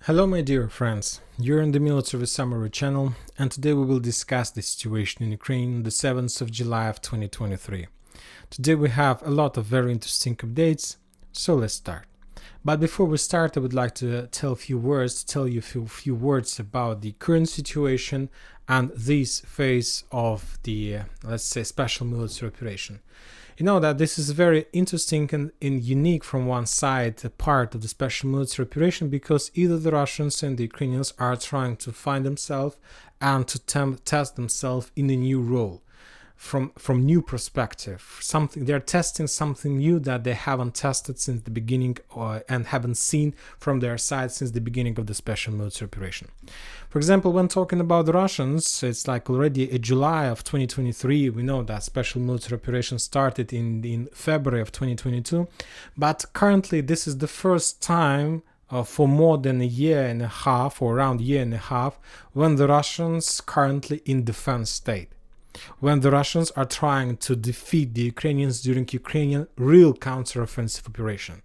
Hello my dear friends, you're in the Military Summary channel and today we will discuss the situation in Ukraine on the 7th of July of 2023. Today we have a lot of very interesting updates, so let's start. But before we start, I would like to tell you a few words about the current situation and this phase of the, let's say, special military operation. You know that this is very interesting and unique from one side, a part of the special military operation, because either the Russians and the Ukrainians are trying to find themselves and to test themselves in a new role. From new perspective, they're testing something new that they haven't tested since the beginning and haven't seen from their side since the beginning of the special military operation. For example, when talking about the Russians, it's like already in July of 2023. We know that special military operation started in February of 2022, but currently this is the first time for more than a year and a half, or around a year and a half, when the Russians currently in defense state. When the Russians are trying to defeat the Ukrainians during Ukrainian real counteroffensive operation.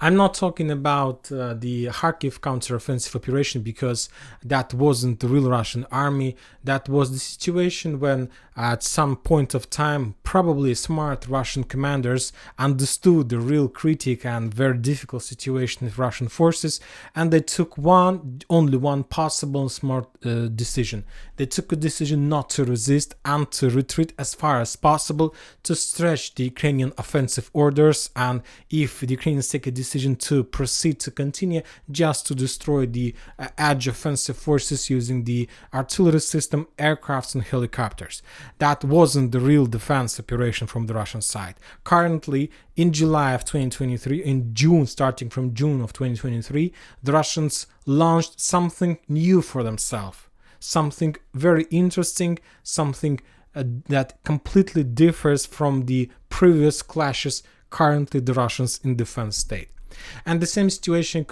I'm not talking about the Kharkiv counteroffensive operation, because that wasn't the real Russian army. That was the situation when at some point of time probably smart Russian commanders understood the real critic and very difficult situation of Russian forces, and they took only one possible smart decision. They took a decision not to resist and to retreat as far as possible, to stretch the Ukrainian offensive orders, and if the Ukrainians take a decision to proceed to continue, just to destroy the edge offensive forces using the artillery system, aircrafts and helicopters. That wasn't the real defense operation from the Russian side. Currently, in July of 2023, in June, starting from June of 2023, the Russians launched something new for themselves. Something very interesting, something that completely differs from the previous clashes currently the Russians in defense state. And the same situation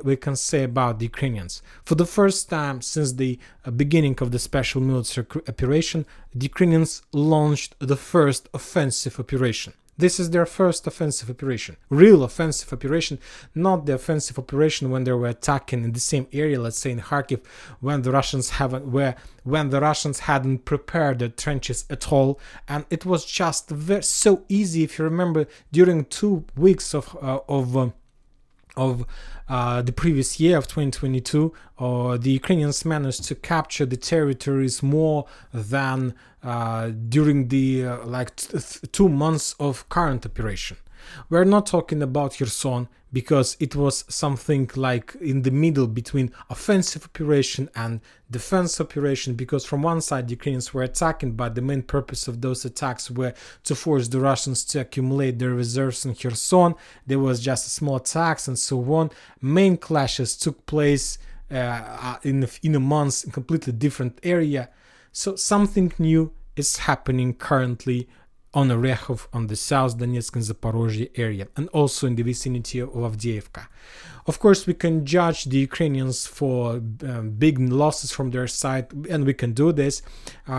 we can say about the Ukrainians. For the first time since the beginning of the special military operation, the Ukrainians launched the first offensive operation. This is their first offensive operation, real offensive operation, not the offensive operation when they were attacking in the same area, let's say in Kharkiv, when the Russians hadn't prepared the trenches at all, and it was just so easy. If you remember, during 2 weeks of the previous year of 2022, the Ukrainians managed to capture the territories more than during the 2 months of current operation. We're not talking about Kherson, because it was something like in the middle between offensive operation and defense operation, because from one side the Ukrainians were attacking, but the main purpose of those attacks were to force the Russians to accumulate their reserves in Kherson. There was just small attacks and so on. Main clashes took place in a month in a completely different area. So something new is happening currently on Orekhov, on the South Donetsk and Zaporozhye area, and also in the vicinity of Avdiivka. Of course, we can judge the Ukrainians for big losses from their side, and we can do this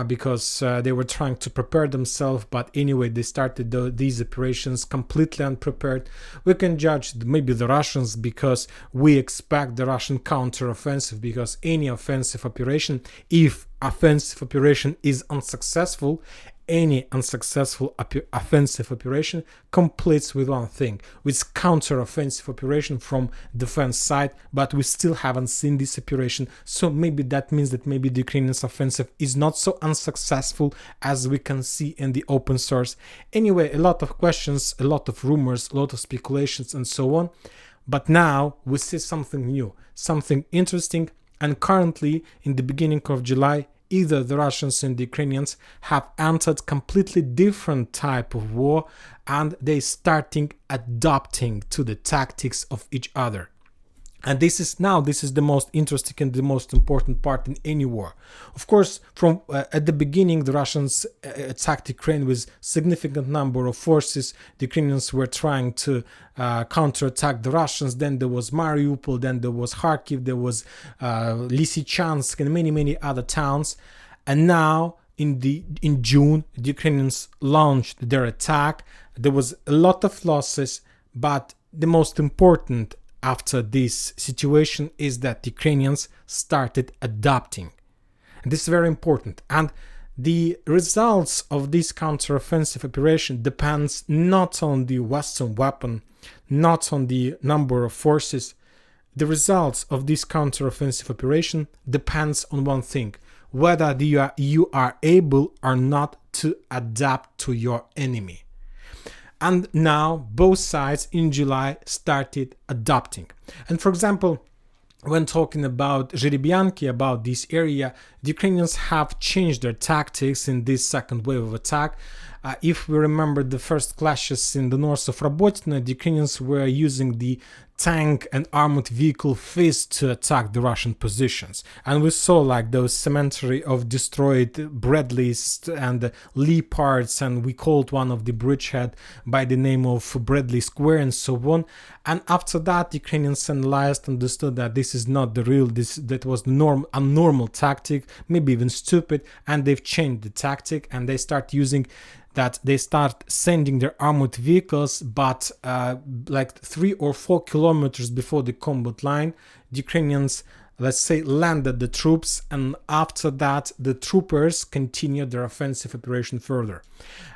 because they were trying to prepare themselves, but anyway, they started these operations completely unprepared. We can judge maybe the Russians because we expect the Russian counteroffensive, because any offensive operation, if offensive operation is unsuccessful, any unsuccessful offensive operation completes with one thing, with counter-offensive operation from defense side, but we still haven't seen this operation, so maybe that means that maybe the Ukrainian offensive is not so unsuccessful as we can see in the open source. Anyway, a lot of questions, a lot of rumors, a lot of speculations and so on, but now we see something new, something interesting, and currently in the beginning of July, either the Russians and the Ukrainians have entered completely different type of war, and they starting adapting to the tactics of each other. And this is the most interesting and the most important part in any war. Of course, from at the beginning, the Russians attacked Ukraine with significant number of forces. The Ukrainians were trying to counterattack the Russians. Then there was Mariupol, then there was Kharkiv, there was Lysychansk, and many other towns. And now in June, the Ukrainians launched their attack. There was a lot of losses, but the most important after this situation is that Ukrainians started adapting. And this is very important. And the results of this counteroffensive operation depends not on the Western weapon, not on the number of forces. The results of this counteroffensive operation depends on one thing: whether you are able or not to adapt to your enemy. And now both sides in July started adapting. And for example, when talking about Zherebyanki, about this area, the Ukrainians have changed their tactics in this second wave of attack. If we remember the first clashes in the north of Robotyne, the Ukrainians were using the tank and armored vehicle fist to attack the Russian positions. And we saw like those cemetery of destroyed Bradleys and Leopards, and we called one of the bridgehead by the name of Bradley Square and so on. And after that, the Ukrainians analyzed, understood that this is not the real, that was the a normal tactic, maybe even stupid, and they've changed the tactic and they start using that they start sending their armored vehicles, but like 3 or 4 kilometers before the combat line, the Ukrainians, let's say, landed the troops, and after that the troopers continued their offensive operation further.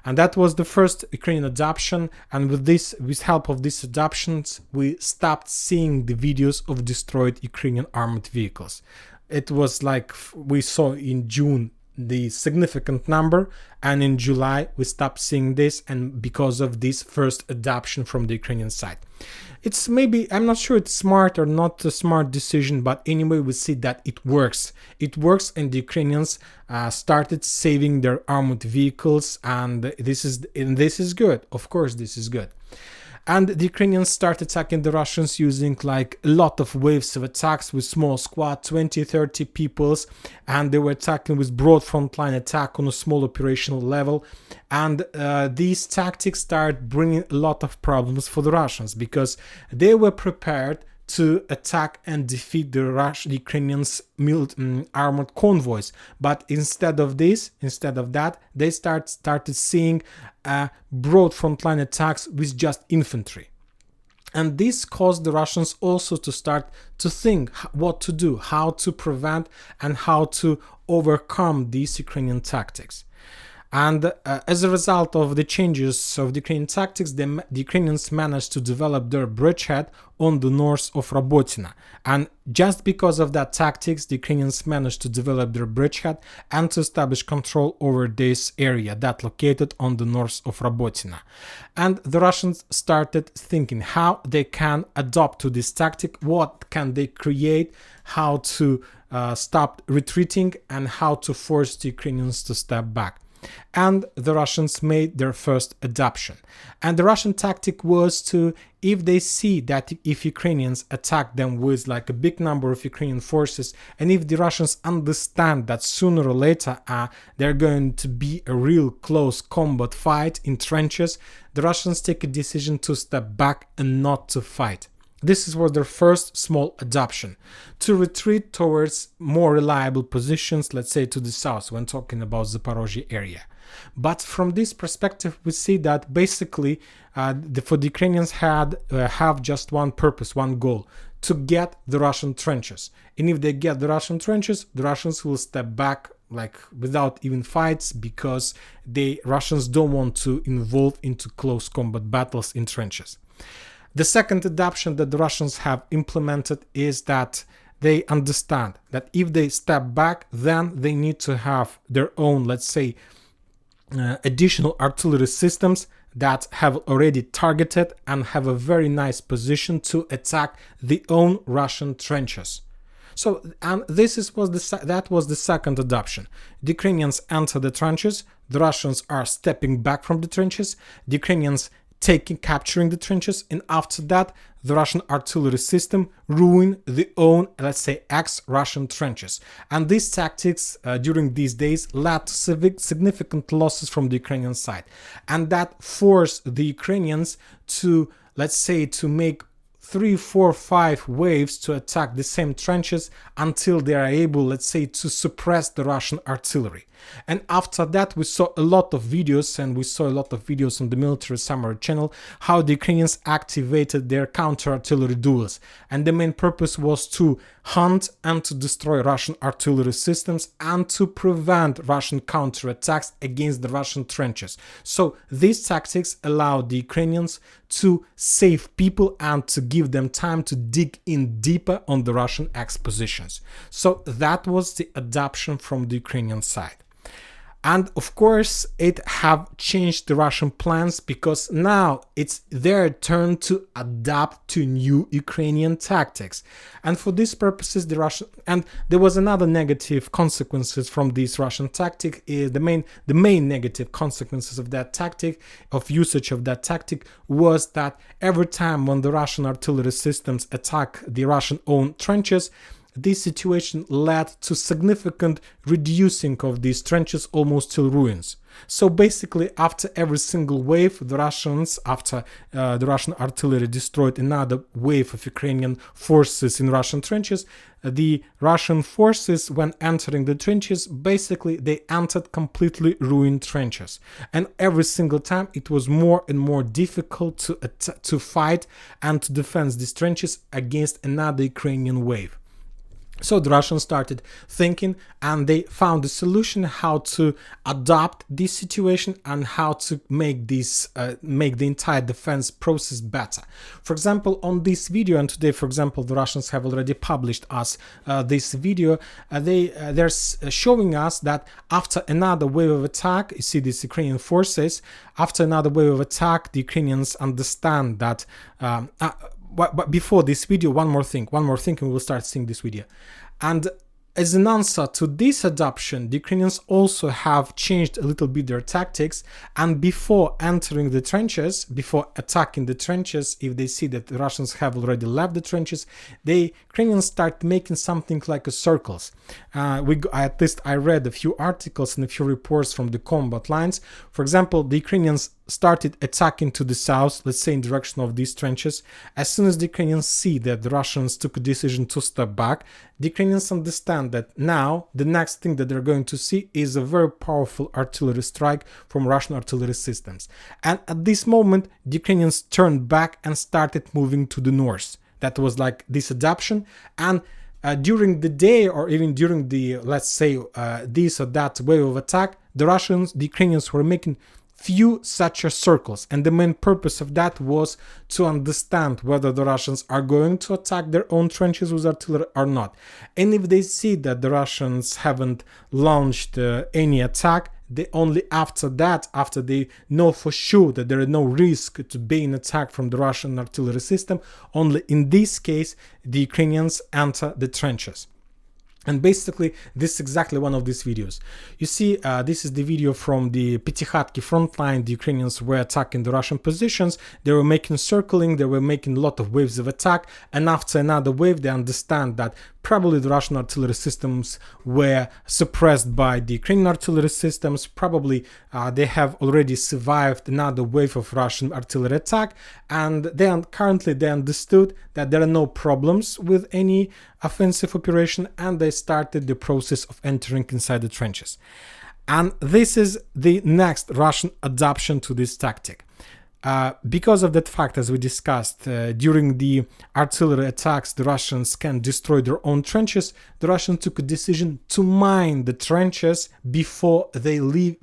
And that was the first Ukrainian adoption, and with help of these adoptions, we stopped seeing the videos of destroyed Ukrainian armored vehicles. It was like we saw in June the significant number, and in July we stopped seeing this, and because of this first adoption from the Ukrainian side. It's maybe, I'm not sure it's smart or not a smart decision, but anyway we see that it works. It works, and the Ukrainians started saving their armored vehicles, and this is good. Of course this is good. And the Ukrainians start attacking the Russians using like a lot of waves of attacks with small squad, 20-30 peoples, and they were attacking with broad frontline attack on a small operational level. And these tactics start bringing a lot of problems for the Russians, because they were prepared to attack and defeat the Ukrainians' armored convoys, but instead of that, they started seeing broad frontline attacks with just infantry. And this caused the Russians also to start to think what to do, how to prevent and how to overcome these Ukrainian tactics. And as a result of the changes of the Ukrainian tactics, the Ukrainians managed to develop their bridgehead on the north of Robotyne. And just because of that tactics, the Ukrainians managed to develop their bridgehead and to establish control over this area that located on the north of Robotyne. And the Russians started thinking how they can adopt to this tactic, what can they create, how to stop retreating, and how to force the Ukrainians to step back. And the Russians made their first adoption. And the Russian tactic was to, if they see that if Ukrainians attack them with like a big number of Ukrainian forces, and if the Russians understand that sooner or later they're going to be a real close combat fight in trenches, the Russians take a decision to step back and not to fight. This was their first small adoption, to retreat towards more reliable positions, let's say to the south, when talking about Zaporozhye area. But from this perspective, we see that basically for the Ukrainians have just one purpose, one goal: to get the Russian trenches. And if they get the Russian trenches, the Russians will step back like without even fights, because the Russians don't want to involve into close combat battles in trenches. The second adoption that the Russians have implemented is that they understand that if they step back, then they need to have their own, let's say, additional artillery systems that have already targeted and have a very nice position to attack the own Russian trenches. So, and that was the second adoption. The Ukrainians enter the trenches, the Russians are stepping back from the trenches, the Ukrainians capturing the trenches, and after that the Russian artillery system ruin the own, let's say, ex-Russian trenches. And these tactics during these days led to significant losses from the Ukrainian side, and that forced the Ukrainians to, let's say, to make 3, 4, 5 waves to attack the same trenches until they are able, let's say, to suppress the Russian artillery. And after that, we saw a lot of videos, and we saw a lot of videos on the military summary channel, how the Ukrainians activated their counter-artillery duels. And the main purpose was to hunt and to destroy Russian artillery systems and to prevent Russian counterattacks against the Russian trenches. So these tactics allowed the Ukrainians to save people and to give them time to dig in deeper on the Russian expositions. So that was the adoption from the Ukrainian side. And of course, it have changed the Russian plans, because now it's their turn to adapt to new Ukrainian tactics. And for these purposes, and there was another negative consequences from this Russian tactic. The main negative consequences of that tactic, of usage of that tactic, was that every time when the Russian artillery systems attack the Russian owned trenches, this situation led to significant reducing of these trenches almost till ruins. So basically, after every single wave, the Russians, after the Russian artillery destroyed another wave of Ukrainian forces in Russian trenches, the Russian forces, when entering the trenches, basically they entered completely ruined trenches. And every single time it was more and more difficult to fight and to defend these trenches against another Ukrainian wave. So the Russians started thinking, and they found a solution how to adapt this situation and how to make make the entire defense process better. For example, on this video, and today, for example, the Russians have already published us this video. They're showing us that after another wave of attack, you see these Ukrainian forces. After another wave of attack, the Ukrainians understand that. But before this video, one more thing, and we'll start seeing this video. And as an answer to this adoption, the Ukrainians also have changed a little bit their tactics, and before entering the trenches, before attacking the trenches, if they see that the Russians have already left the trenches, the Ukrainians start making something like a circles. At least I read a few articles and a few reports from the combat lines. For example, the Ukrainians started attacking to the south, let's say in direction of these trenches. As soon as the Ukrainians see that the Russians took a decision to step back, the Ukrainians understand that now the next thing that they're going to see is a very powerful artillery strike from Russian artillery systems. And at this moment, the Ukrainians turned back and started moving to the north. That was like this adoption. And during the day, or even during the, let's say, this or that wave of attack, the Ukrainians were making few such circles, and the main purpose of that was to understand whether the Russians are going to attack their own trenches with artillery or not. And if they see that the Russians haven't launched any attack, they only after they know for sure that there is no risk to being attacked from the Russian artillery system, only in this case the Ukrainians enter the trenches. And basically, this is exactly one of these videos. You see, this is the video from the Petykhatki front line. The Ukrainians were attacking the Russian positions. They were making circling. They were making a lot of waves of attack. And after another wave, they understand that probably the Russian artillery systems were suppressed by the Ukrainian artillery systems. Probably they have already survived another wave of Russian artillery attack. And currently they understood that there are no problems with any offensive operation, and they started the process of entering inside the trenches. And this is the next Russian adoption to this tactic. Because of that fact, as we discussed, during the artillery attacks, the Russians can destroy their own trenches. The Russians took a decision to mine the trenches before leaving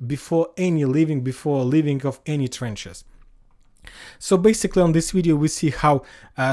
of any trenches. So basically on this video we see how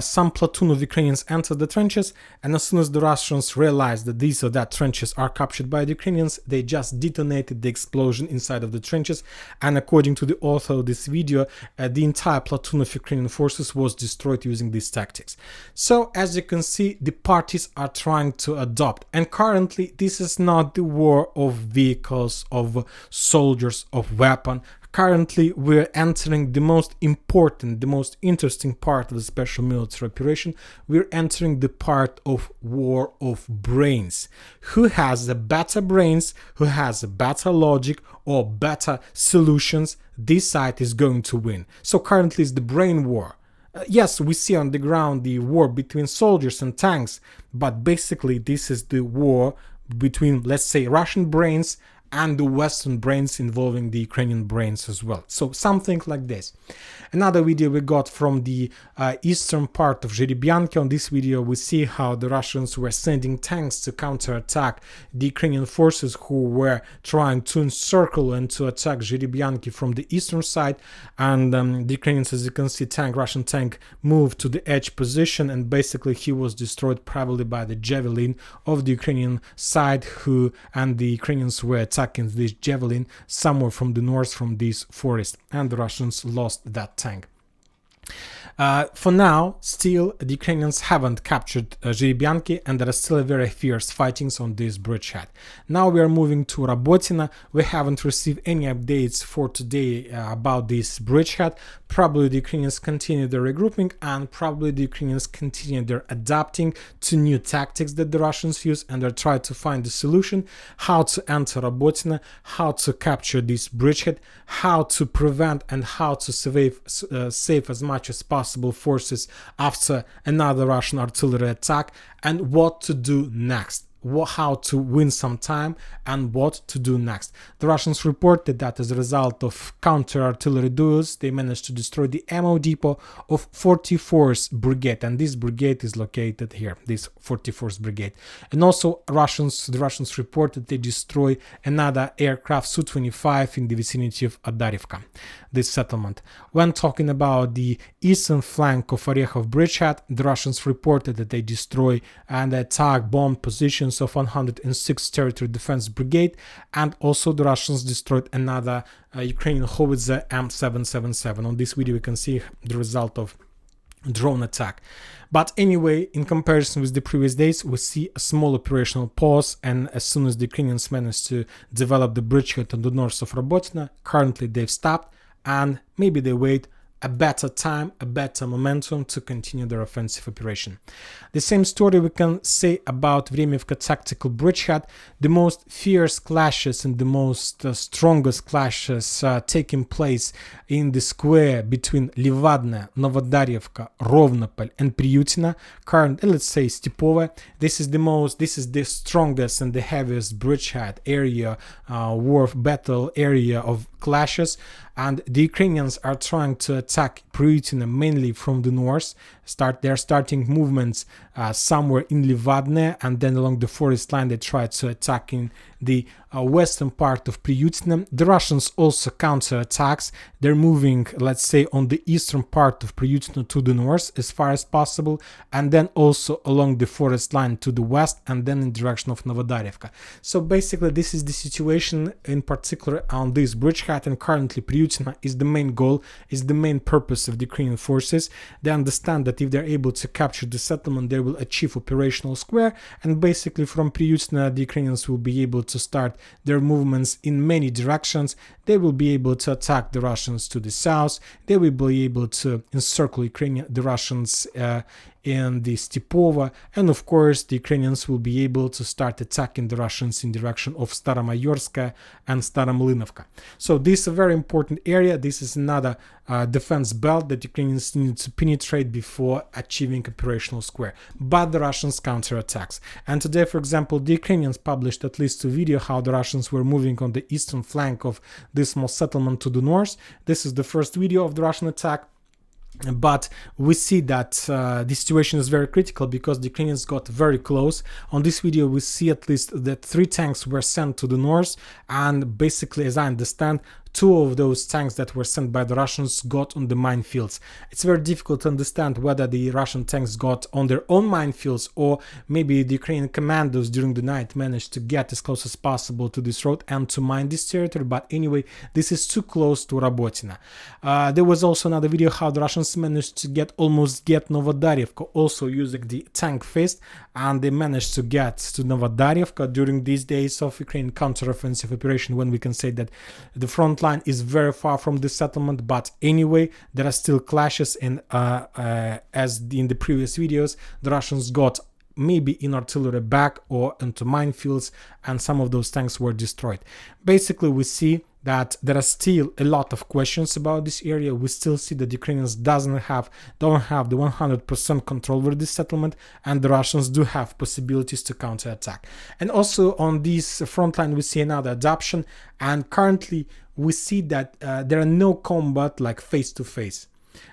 some platoon of Ukrainians entered the trenches, and as soon as the Russians realized that these or that trenches are captured by the Ukrainians, they just detonated the explosion inside of the trenches, and according to the author of this video, the entire platoon of Ukrainian forces was destroyed using these tactics. So as you can see, the parties are trying to adopt, and currently this is not the war of vehicles, of soldiers, of weapons. Currently, we're entering the most important, the most interesting part of the special military operation. We're entering the part of war of brains. Who has the better brains, who has a better logic or better solutions, this side is going to win. So currently it's the brain war. Yes, we see on the ground the war between soldiers and tanks, but basically this is the war between, let's say, Russian brains and the Western brains involving the Ukrainian brains as well. So something like this. Another video we got from the eastern part of Zherebyanki. On this video we see how the Russians were sending tanks to counterattack the Ukrainian forces who were trying to encircle and to attack Zherebyanki from the eastern side, and the Ukrainians, as you can see, Russian tank moved to the edge position, and basically he was destroyed probably by the javelin of the Ukrainian side, and the Ukrainians were attacking this javelin somewhere from the north from this forest, and the Russians lost that tank. For now, still, the Ukrainians haven't captured Zherebyanki, and there are still very fierce fightings on this bridgehead. Now we are moving to Rabotina. We haven't received any updates for today about this bridgehead. Probably the Ukrainians continue their regrouping, and probably the Ukrainians continue their adapting to new tactics that the Russians use, and they try to find the solution, how to enter Rabotina, how to capture this bridgehead, how to prevent and how to save as much as possible forces after another Russian artillery attack, and what to do next. How to win some time and what to do next. The Russians reported that as a result of counter-artillery duels, they managed to destroy the ammo depot of 44th Brigade, and this brigade is located here, this 44th Brigade. And also the Russians reported they destroyed another aircraft Su-25 in the vicinity of Adarivka, this settlement. When talking about the eastern flank of Orekhov bridgehead, the Russians reported that they destroy and attack bomb positions of 106th Territory Defense Brigade, and also the Russians destroyed another Ukrainian howitzer M777. On this video we can see the result of drone attack. But anyway, in comparison with the previous days, we see a small operational pause, and as soon as the Ukrainians managed to develop the bridgehead on the north of Rabotina, currently they've stopped, and maybe they wait a better time, a better momentum to continue their offensive operation. The same story we can say about Vremivka tactical bridgehead. The most fierce clashes and the most strongest clashes taking place in the square between Livadne, Novodarivka, Rovnopol and Priyutina, current, let's say Stepova. This is the strongest and the heaviest bridgehead area, war battle area of clashes, and the Ukrainians are trying to attack Priyutina mainly from the north. They're starting movements somewhere in Livadne, and then along the forest line they try to attack in the western part of Priyutina. The Russians also counterattacks. They're moving, let's say, on the eastern part of Priyutina to the north as far as possible, and then also along the forest line to the west, and then in direction of Novodarivka. So basically this is the situation in particular on this bridgehead, and currently Priyutina is the main goal, is the main purpose of the Ukrainian forces. They understand that if they're able to capture the settlement, they will achieve operational square, and basically from Priyutina the Ukrainians will be able to start their movements in many directions. They will be able to attack the Russians to the south. They will be able to encircle the Russians in the Stepova, and of course the Ukrainians will be able to start attacking the Russians in direction of Staromayorska and Staromlynovka. So this is a very important area. This is another defense belt that Ukrainians need to penetrate before achieving operational square, but the Russians counterattacks. And today, for example, the Ukrainians published at least 2 videos how the Russians were moving on the eastern flank of this small settlement to the north. This is the first video of the Russian attack. But we see that the situation is very critical because the Ukrainians got very close. On this video we see at least that 3 tanks were sent to the north, and basically, as I understand, 2 of those tanks that were sent by the Russians got on the minefields. It's very difficult to understand whether the Russian tanks got on their own minefields, or maybe the Ukrainian commandos during the night managed to get as close as possible to this road and to mine this territory. But anyway, this is too close to Rabotina. There was also another video how the Russians managed to almost get Novodarivka, also using the tank fist, and they managed to get to Novodarivka during these days of Ukrainian counteroffensive operation, when we can say that the front line is very far from the settlement. But anyway, there are still clashes, and as in the previous videos, the Russians got maybe in artillery back or into minefields, and some of those tanks were destroyed. Basically, we see that there are still a lot of questions about this area. We still see that the Ukrainians don't have the 100% control over this settlement, and the Russians do have possibilities to counterattack. And also on this front line, we see another adoption, and currently we see that there are no combat like face-to-face.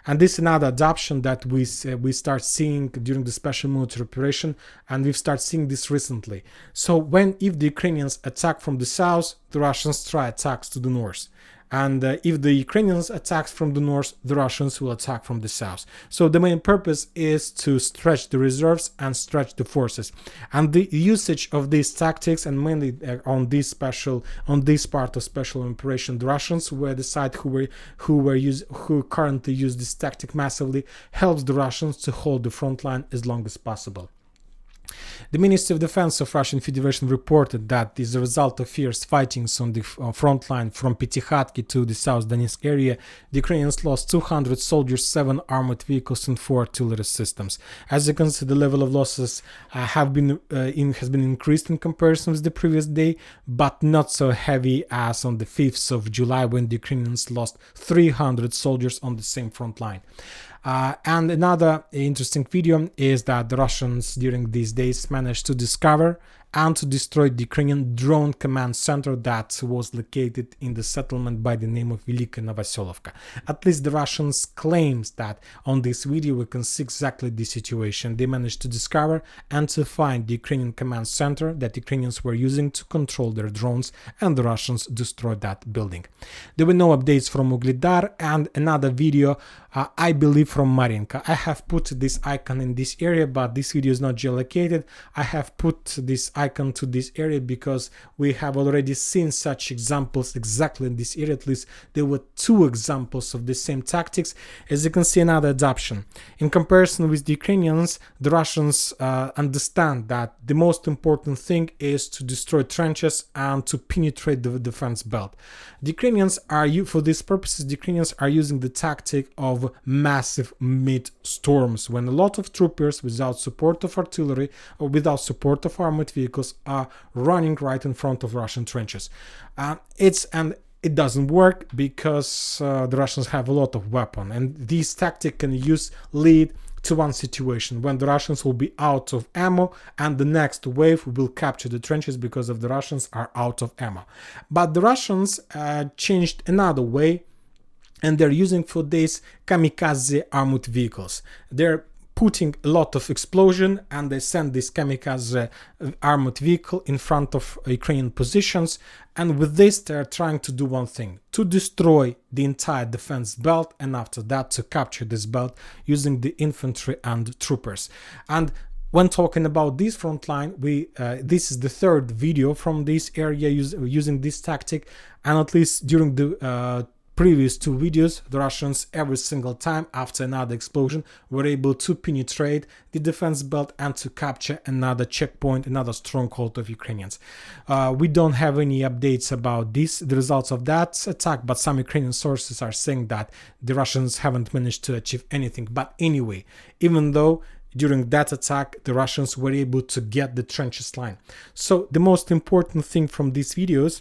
And this is another adoption that we start seeing during the special military operation, and we've started seeing this recently. So if the Ukrainians attack from the south, the Russians try attacks to the north. And if the Ukrainians attack from the north, the Russians will attack from the south. So the main purpose is to stretch the reserves and stretch the forces. And the usage of these tactics, and mainly on this part of special operation, the Russians were the side who currently use this tactic massively, helps the Russians to hold the front line as long as possible. The Ministry of Defense of Russian Federation reported that as a result of fierce fightings on the front line from Petikhatki to the South Donetsk area, the Ukrainians lost 200 soldiers, 7 armored vehicles and 4 artillery systems. As you can see, the level of losses has been increased in comparison with the previous day, but not so heavy as on the 5th of July when the Ukrainians lost 300 soldiers on the same front line. And another interesting video is that the Russians during these days managed to discover and to destroy the Ukrainian drone command center that was located in the settlement by the name of Velika Novoselovka. At least the Russians claims that on this video we can see exactly the situation. They managed to discover and to find the Ukrainian command center that the Ukrainians were using to control their drones, and the Russians destroyed that building. There were no updates from Ugledar, and another video I believe from Marinka. I have put this icon in this area, but this video is not geolocated. I have put this icon to this area because we have already seen such examples exactly in this area. At least there were 2 examples of the same tactics. As you can see, another adoption. In comparison with the Ukrainians, the Russians understand that the most important thing is to destroy trenches and to penetrate the defense belt. The Ukrainians for these purposes, the Ukrainians are using the tactic of massive mid-storms, when a lot of troopers without support of artillery or without support of armored vehicles are running right in front of Russian trenches. It doesn't work because the Russians have a lot of weapons, and this tactic can lead to one situation when the Russians will be out of ammo and the next wave will capture the trenches because of the Russians are out of ammo. But the Russians changed another way, and they're using for this kamikaze armored vehicles. They're putting a lot of explosion, and they send this kamikaze armored vehicle in front of Ukrainian positions, and with this they're trying to do one thing: to destroy the entire defense belt, and after that to capture this belt using the infantry and troopers. And when talking about this front line, this is the 3rd video from this area using this tactic, and at least during the previous 2 videos, the Russians every single time after another explosion were able to penetrate the defense belt and to capture another checkpoint, another stronghold of Ukrainians. We don't have any updates about the results of that attack, but some Ukrainian sources are saying that the Russians haven't managed to achieve anything. But anyway, even though during that attack the Russians were able to get the trenches line. So the most important thing from these videos,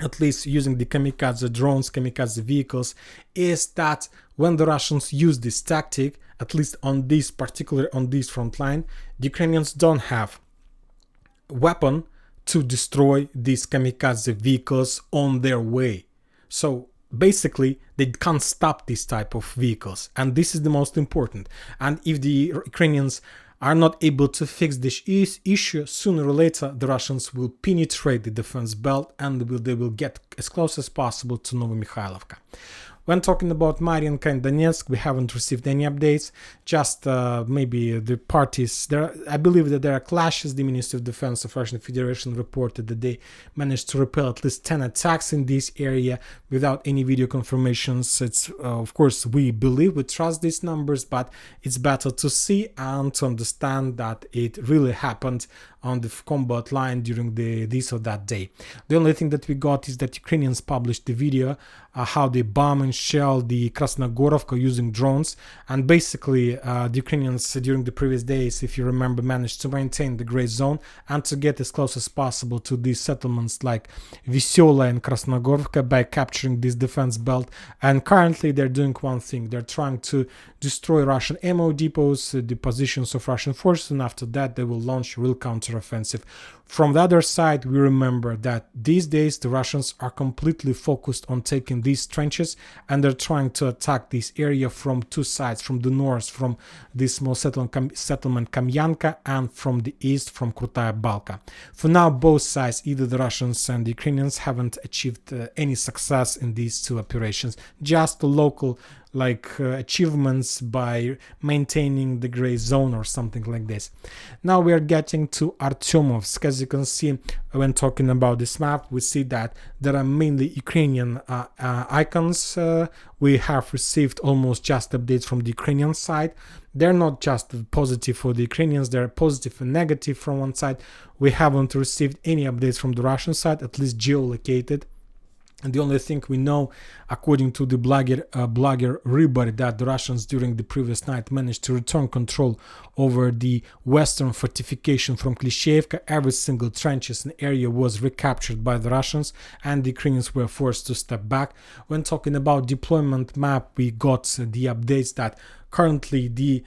at least using the kamikaze drones, kamikaze vehicles, is that when the Russians use this tactic, at least on this front line, the Ukrainians don't have weapon to destroy these kamikaze vehicles on their way. So basically they can't stop this type of vehicles, and this is the most important. And if the Ukrainians are not able to fix this issue, sooner or later the Russians will penetrate the defense belt and they will get as close as possible to Novomikhailovka. When talking about Mariinka and Donetsk, we haven't received any updates, just maybe the parties. I believe that there are clashes. The Ministry of Defense of Russian Federation reported that they managed to repel at least 10 attacks in this area without any video confirmations. It's of course, we trust these numbers, but it's better to see and to understand that it really happened on the combat line during this or that day. The only thing that we got is that Ukrainians published the video how they bomb and shell the Krasnogorovka using drones, and basically the Ukrainians during the previous days, if you remember, managed to maintain the gray zone and to get as close as possible to these settlements like Veselaya and Krasnogorovka by capturing this defense belt. And currently they're doing one thing: they're trying to destroy Russian ammo depots, the positions of Russian forces, and after that they will launch a real counteroffensive. From the other side, we remember that these days the Russians are completely focused on taking these trenches, and they're trying to attack this area from two sides: from the north, from this small settlement Kamyanka, and from the east, from Krutaya Balka. For now, both sides, either the Russians and the Ukrainians, haven't achieved any success in these two operations, just the local achievements by maintaining the gray zone or something like this. Now we are getting to Artyomovsk. As you can see, when talking about this map, we see that there are mainly Ukrainian icons. We have received almost just updates from the Ukrainian side. They're not just positive for the Ukrainians, they're positive and negative from one side. We haven't received any updates from the Russian side, at least geolocated. And the only thing we know, according to the blogger Rybar, that the Russians during the previous night managed to return control over the western fortification from Klishevka. Every single trenches and area was recaptured by the Russians, and the Ukrainians were forced to step back. When talking about deployment map, we got the updates that currently the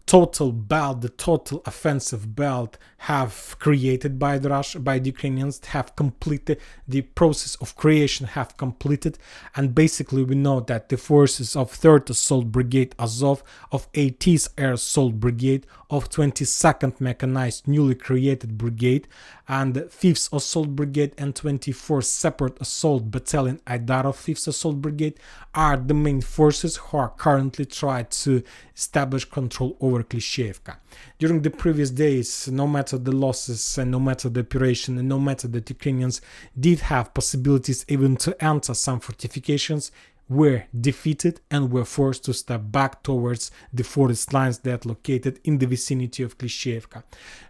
total offensive belt have created by the Ukrainians, have completed the process of creation, have completed. And basically we know that the forces of 3rd Assault Brigade Azov, of 18th Air Assault Brigade, of 22nd Mechanized newly created brigade, and 5th Assault Brigade and 24th Separate Assault Battalion Aidarov 5th Assault Brigade are the main forces who are currently trying to establish control over Klishevka. During the previous days, no matter the losses and no matter the operation and no matter that Ukrainians did have possibilities even to enter some fortifications, were defeated and were forced to step back towards the forest lines that located in the vicinity of Klishevka.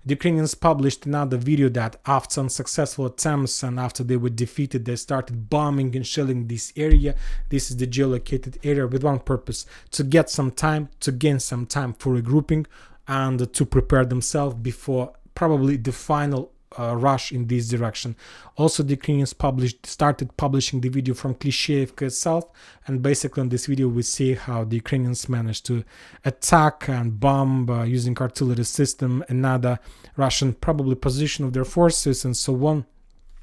The Ukrainians published another video that after unsuccessful attempts and after they were defeated, they started bombing and shelling this area. This is the geolocated area with one purpose: to get some time, to gain some time for regrouping and to prepare themselves before probably the final rush in this direction. Also, the Ukrainians started publishing the video from Klishevka itself, and basically in this video we see how the Ukrainians managed to attack and bomb using artillery system another Russian probably position of their forces and so on.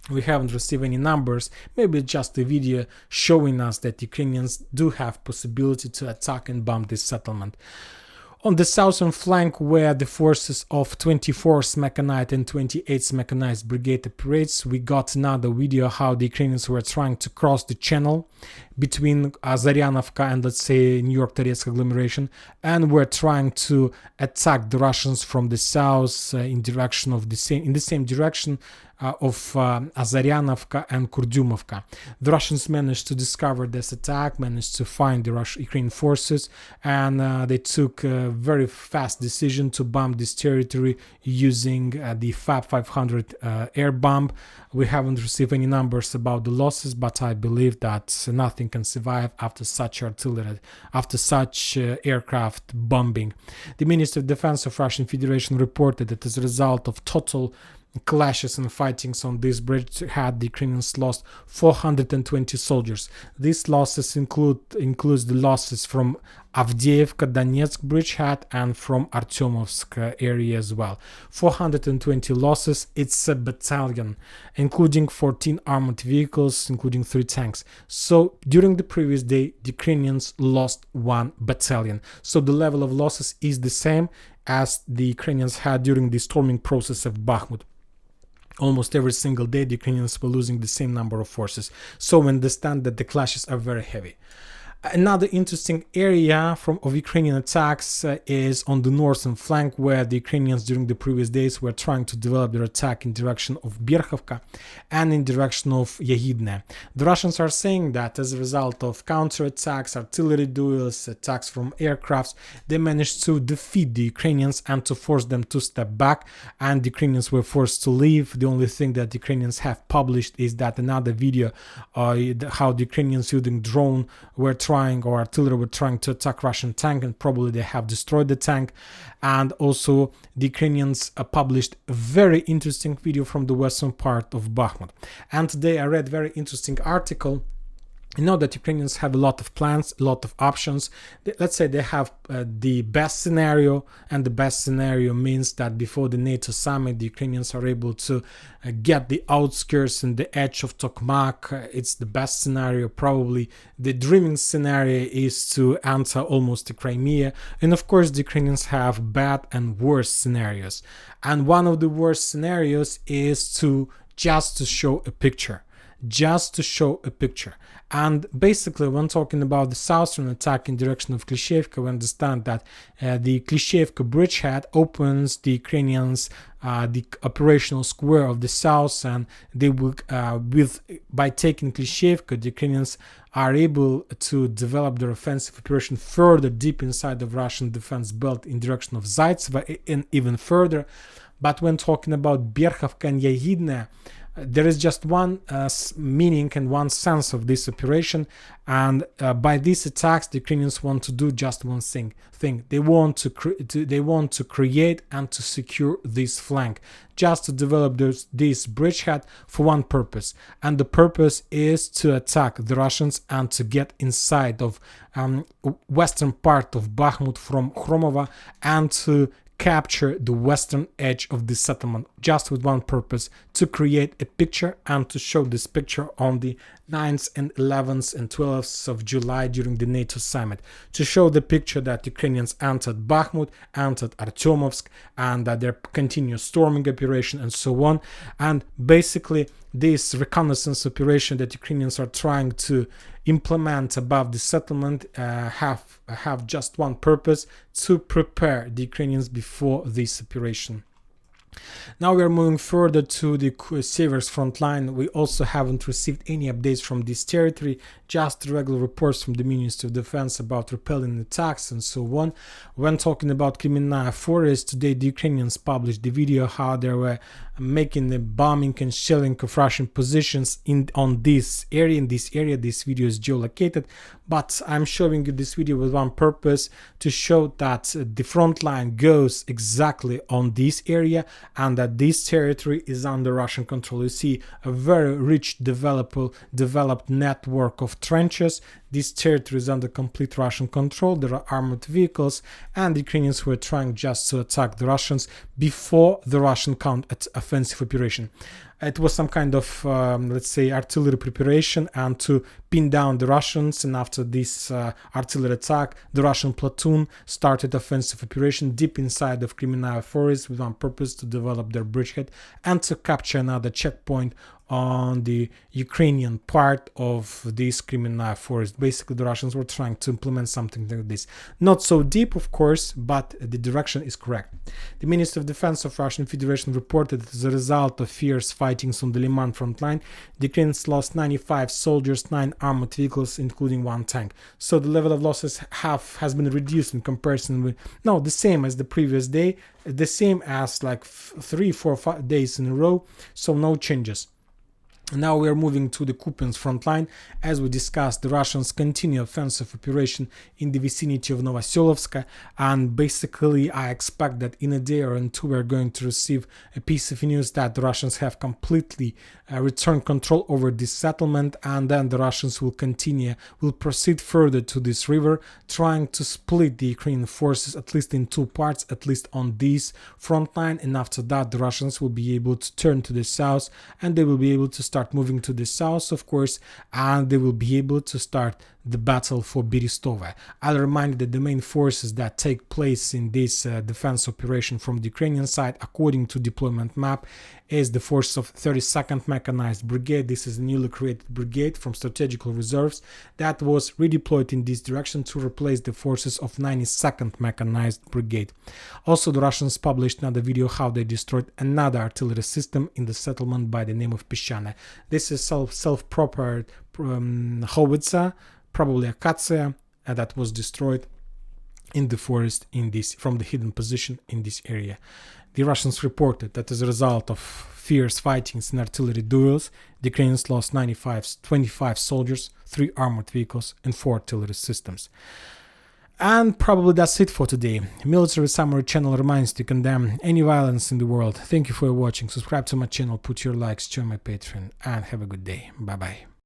We haven't received any numbers, maybe just a video showing us that Ukrainians do have possibility to attack and bomb this settlement. On the southern flank, where the forces of 24th Mechanized and 28th Mechanized Brigade operates, we got another video how the Ukrainians were trying to cross the channel between Zaryanovka and, let's say, New York-Toretsk agglomeration, and were trying to attack the Russians from the south in the same direction of Azaryanovka and Kurdyumovka. The Russians managed to discover this attack, managed to find the Ukrainian forces, and they took a very fast decision to bomb this territory using the FAB 500 air bomb. We haven't received any numbers about the losses, but I believe that nothing can survive after such artillery, after such aircraft bombing. The Ministry of Defense of Russian Federation reported that as a result of total clashes and fightings on this bridge, had the Ukrainians lost 420 soldiers. These losses includes the losses from Avdiivka Donetsk bridgehead and from Artyomovsk area as well. 420 losses. It's a battalion, including 14 armored vehicles, including 3 tanks. So during the previous day, the Ukrainians lost 1 battalion. So the level of losses is the same as the Ukrainians had during the storming process of Bakhmut. Almost every single day, the Ukrainians were losing the same number of forces. So we understand that the clashes are very heavy. Another interesting area of Ukrainian attacks is on the northern flank, where the Ukrainians during the previous days were trying to develop their attack in direction of Berkhovka and in direction of Yagidne. The Russians are saying that as a result of counterattacks, artillery duels, attacks from aircrafts, they managed to defeat the Ukrainians and to force them to step back, and the Ukrainians were forced to leave. The only thing that the Ukrainians have published is that another video how the Ukrainians using drone were trying, or artillery were trying to attack Russian tank, and probably they have destroyed the tank. And also the Ukrainians published a very interesting video from the western part of Bakhmut. And today I read a very interesting article. You know that Ukrainians have a lot of plans, a lot of options. Let's say they have the best scenario, and the best scenario means that before the NATO summit, the Ukrainians are able to get the outskirts and the edge of Tokmak. It's the best scenario. Probably the dreaming scenario is to enter almost the Crimea. And of course, the Ukrainians have bad and worse scenarios. And one of the worst scenarios is just to show a picture. And basically, when talking about the southern attack in direction of Klishchiivka, we understand that the Klishchiivka bridgehead opens the Ukrainians the operational square of the south, and they will by taking Klishchiivka, the Ukrainians are able to develop their offensive operation further deep inside of Russian defense belt in direction of Zaitsevo and even further. But when talking about Berkhovka and Yagidne, there is just one meaning and one sense of this operation, and by these attacks, the Ukrainians want to do just one thing. They want to create and to secure this flank, just to develop this bridgehead for one purpose, and the purpose is to attack the Russians and to get inside of western part of Bakhmut from Khromovo and to capture the western edge of the settlement, just with one purpose: to create a picture and to show this picture on the 9th and 11th and 12th of July during the NATO summit, to show the picture that Ukrainians entered Bakhmut, entered Artyomovsk, and that there continues storming operation and so on. And basically this reconnaissance operation that Ukrainians are trying to implement above the settlement have just one purpose: to prepare the Ukrainians before this operation. Now we are moving further to the Seversk front line. We also haven't received any updates from this territory, just regular reports from the Ministry of Defense about repelling attacks and so on. When talking about Kremenная Forest, today the Ukrainians published the video how they were making the bombing and shelling of Russian positions on this area. This video is geolocated, but I'm showing you this video with one purpose: to show that the front line goes exactly on this area and that this territory is under Russian control. You see a very rich developed network of trenches. This territory is under complete Russian control. There are armored vehicles, and the Ukrainians were trying just to attack the Russians before the Russian counter-offensive operation. It was some kind of, let's say, artillery preparation and to pin down the Russians. And after this artillery attack, the Russian platoon started offensive operation deep inside of Kremenная Forest with one purpose: to develop their bridgehead and to capture another checkpoint on the Ukrainian part of this Kremenная Forest. Basically, the Russians were trying to implement something like this. Not so deep, of course, but the direction is correct. The Ministry of Defense of Russian Federation reported that as a result of fierce fightings on the Liman front line, the Ukrainians lost 95 soldiers, 9 armored vehicles, including 1 tank. So the level of losses has been reduced in comparison with, no, the same as the previous day, the same as like 3, 4, 5 days in a row, so no changes. Now we are moving to the Kupiansk front line. As we discussed, the Russians continue offensive operation in the vicinity of Novoselovska, and basically I expect that in a day or in two we are going to receive a piece of news that the Russians have completely returned control over this settlement, and then the Russians will proceed further to this river, trying to split the Ukrainian forces at least in 2 parts, at least on this front line, and after that the Russians will be able to turn to the south, and they will be able to start moving to the south, of course, and they will be able to start the battle for Berestova. I'll remind you that the main forces that take place in this defense operation from the Ukrainian side, according to deployment map, is the force of 32nd Mechanized Brigade. This is a newly created brigade from strategical reserves that was redeployed in this direction to replace the forces of 92nd Mechanized Brigade. Also, the Russians published another video how they destroyed another artillery system in the settlement by the name of Peshchane. This is self-propelled howitzer, probably Akatsiya, that was destroyed in the forest from the hidden position in this area. The Russians reported that as a result of fierce fightings and artillery duels, the Ukrainians lost 25 soldiers, 3 armored vehicles, and 4 artillery systems. And probably that's it for today. Military Summary channel reminds you to condemn any violence in the world. Thank you for watching. Subscribe to my channel, put your likes, join my Patreon, and have a good day. Bye bye.